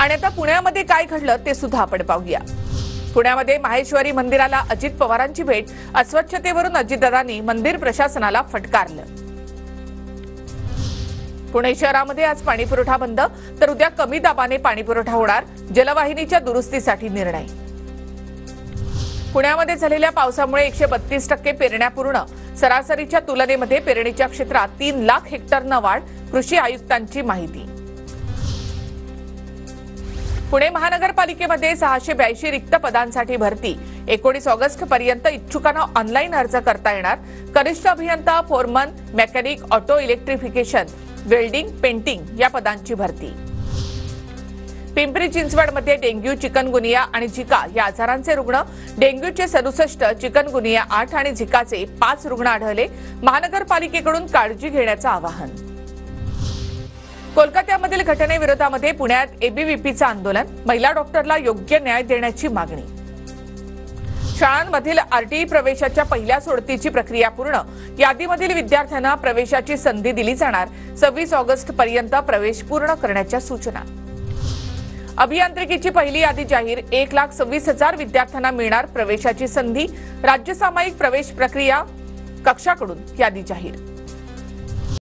आणि आता पुण्यामध्ये काय घडलं ते सुद्धा आपण पाहूया। पुण्यामध्ये माहेश्वरी मंदिराला अजित पवारांची भेट, अस्वच्छतेवरून अजितदादांनी मंदिर प्रशासनाला फटकारलं। पुणे शहरामध्ये आज पाणीपुरवठा बंद, तर उद्या कमी दाबाने पाणीपुरवठा होणार, जलवाहिनीच्या दुरुस्तीसाठी निर्णय। पुण्यामध्ये झालेल्या पावसामुळे 132% पेरण्या पूर्ण, सरासरीच्या तुलनेमध्ये पेरणीच्या क्षेत्रात 3 लाख हेक्टरनं वाढ, कृषी आयुक्तांची माहिती। पुणे महानगरपालिकेमध्ये 682 रिक्त पदांसाठी भरती, 19 ऑगस्ट पर्यंत इच्छुकांना ऑनलाईन अर्ज करता येणार। कनिष्ठ अभियंता, Foreman, mechanic, auto electrification, welding, painting या पदांची भरती। पिंपरी चिंचवडमध्ये डेंग्यू, चिकनगुनिया आणि झिका या आजारांचे रुग्ण, डेंग्यूचे 67, चिकनगुनिया 8 आणि झिकाचे 5 रुग्ण आढळले। महानगरपालिकेकडून काळजी घेण्याचं आवाहन। कोलकात्यामधील घटनेविरोधामध्ये पुण्यात एबीव्हीपीचं आंदोलन, महिला डॉक्टरला योग्य न्याय देण्याची मागणी। शाळांमधील आरटीई प्रवेशाच्या पहिल्या सोडतीची प्रक्रिया पूर्ण, यादीमधील विद्यार्थ्यांना प्रवेशाची संधी दिली जाणार, 26 ऑगस्ट पर्यंत प्रवेश पूर्ण करण्याच्या सूचना। अभियांत्रिकीची पहिली यादी जाहीर, 1,26,000 विद्यार्थ्यांना मिळणार प्रवेशाची संधी, राज्य सामायिक प्रवेश प्रक्रिया कक्षाकडून यादी जाहीर।